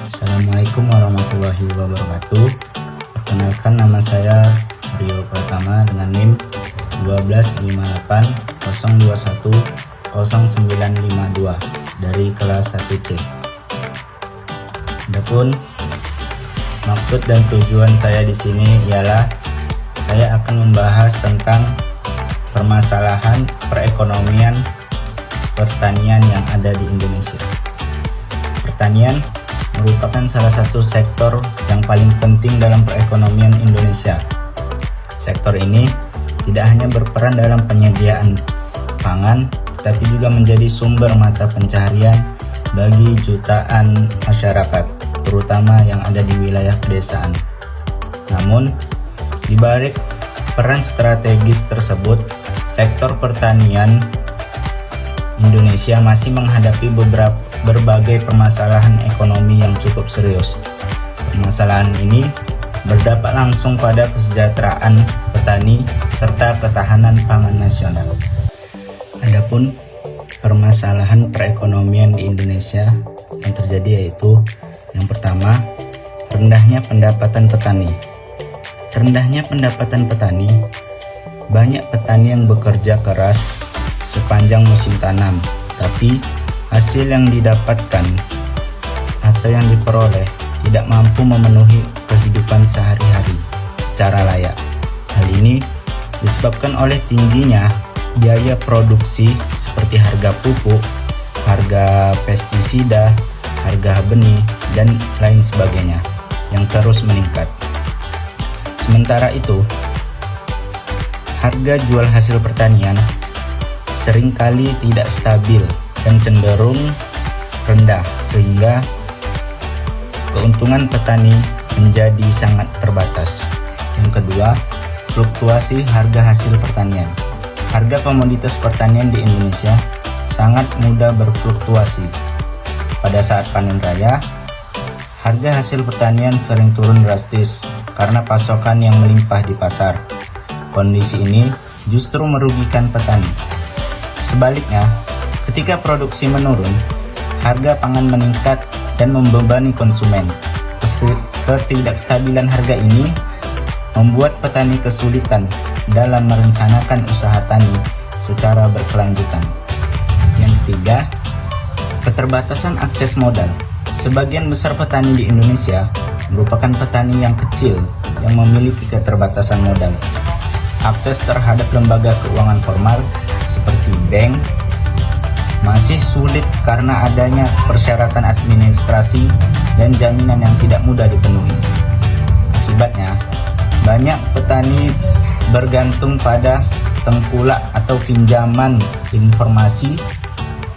Assalamualaikum warahmatullahi wabarakatuh. Perkenalkan, nama saya Rio Pratama dengan NIM 12580210952 dari kelas 1C. Adapun maksud dan tujuan saya di sini ialah saya akan membahas tentang permasalahan perekonomian pertanian yang ada di Indonesia. Pertanian merupakan salah satu sektor yang paling penting dalam perekonomian Indonesia. Sektor ini tidak hanya berperan dalam penyediaan pangan, tetapi juga menjadi sumber mata pencaharian bagi jutaan masyarakat, terutama yang ada di wilayah pedesaan. Namun, di balik peran strategis tersebut, sektor pertanian Indonesia masih menghadapi berbagai permasalahan ekonomi yang cukup serius. Permasalahan ini berdampak langsung pada kesejahteraan petani serta ketahanan pangan nasional. Adapun permasalahan perekonomian di Indonesia yang terjadi yaitu yang pertama, rendahnya pendapatan petani. Rendahnya pendapatan petani, banyak petani yang bekerja keras sepanjang musim tanam, tapi hasil yang didapatkan atau yang diperoleh tidak mampu memenuhi kehidupan sehari-hari secara layak. Hal ini disebabkan oleh tingginya biaya produksi seperti harga pupuk, harga pestisida, harga benih, dan lain sebagainya yang terus meningkat. Sementara itu, harga jual hasil pertanian seringkali tidak stabil dan cenderung rendah, sehingga keuntungan petani menjadi sangat terbatas. Yang kedua, fluktuasi harga hasil pertanian. Harga komoditas pertanian di Indonesia sangat mudah berfluktuasi. Pada saat panen raya, harga hasil pertanian sering turun drastis karena pasokan yang melimpah di pasar. Kondisi ini justru merugikan petani. Sebaliknya, ketika produksi menurun, harga pangan meningkat dan membebani konsumen. Ketidakstabilan harga ini membuat petani kesulitan dalam merencanakan usaha tani secara berkelanjutan. Yang ketiga, keterbatasan akses modal. Sebagian besar petani di Indonesia merupakan petani yang kecil yang memiliki keterbatasan modal. Akses terhadap lembaga keuangan formal seperti bank masih sulit karena adanya persyaratan administrasi dan jaminan yang tidak mudah dipenuhi. Akibatnya, banyak petani bergantung pada tengkulak atau pinjaman informasi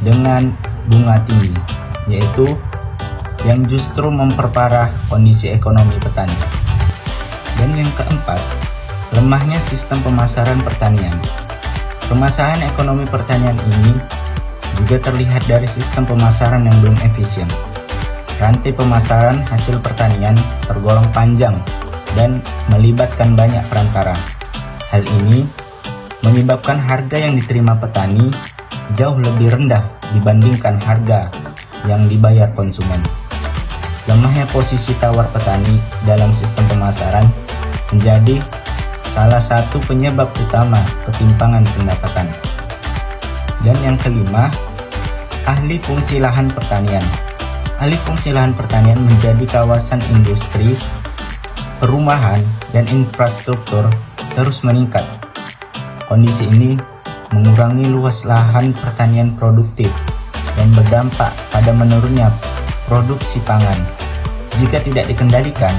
dengan bunga tinggi, yaitu yang justru memperparah kondisi ekonomi petani. Dan yang keempat, lemahnya sistem pemasaran pertanian. Permasalahan ekonomi pertanian ini juga terlihat dari sistem pemasaran yang belum efisien. Rantai pemasaran hasil pertanian tergolong panjang dan melibatkan banyak perantara. Hal ini menyebabkan harga yang diterima petani jauh lebih rendah dibandingkan harga yang dibayar konsumen. Lemahnya posisi tawar petani dalam sistem pemasaran menjadi salah satu penyebab utama ketimpangan pendapatan. Dan yang kelima, ahli fungsi lahan pertanian. Ahli fungsi lahan pertanian menjadi kawasan industri, perumahan, dan infrastruktur terus meningkat. Kondisi ini mengurangi luas lahan pertanian produktif dan berdampak pada menurunnya produksi pangan. Jika tidak dikendalikan,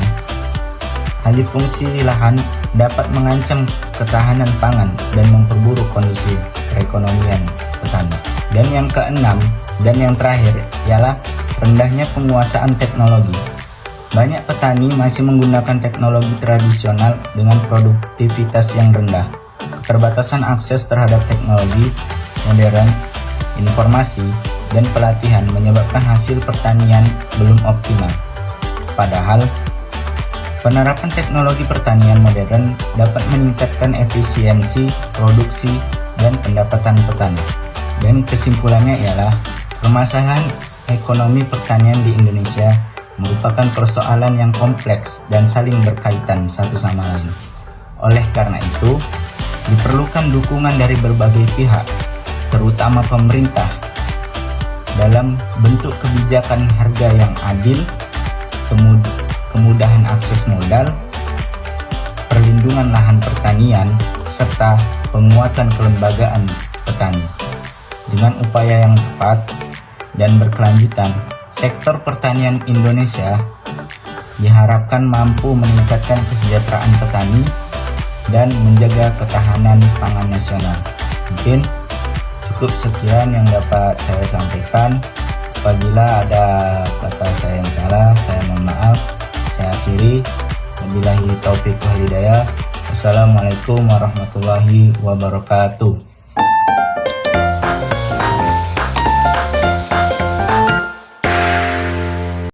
alih fungsi lahan dapat mengancam ketahanan pangan dan memperburuk kondisi perekonomian petani. Dan yang keenam dan yang terakhir ialah rendahnya penguasaan teknologi. Banyak petani masih menggunakan teknologi tradisional dengan produktivitas yang rendah. Keterbatasan akses terhadap teknologi modern, informasi, dan pelatihan menyebabkan hasil pertanian belum optimal. Padahal, penerapan teknologi pertanian modern dapat meningkatkan efisiensi, produksi, dan pendapatan petani. Dan kesimpulannya ialah permasalahan ekonomi pertanian di Indonesia merupakan persoalan yang kompleks dan saling berkaitan satu sama lain. Oleh karena itu, diperlukan dukungan dari berbagai pihak, terutama pemerintah, dalam bentuk kebijakan harga yang adil, kemudahan akses modal, perlindungan lahan pertanian, serta penguatan kelembagaan petani. Dengan upaya yang tepat dan berkelanjutan, sektor pertanian Indonesia diharapkan mampu meningkatkan kesejahteraan petani dan menjaga ketahanan pangan nasional. Mungkin cukup sekian yang dapat saya sampaikan. Apabila ada kata saya yang salah, saya mohon maaf. Saya akhiri. Wabillahi taufiq wal hidayah. Wassalamualaikum warahmatullahi wabarakatuh.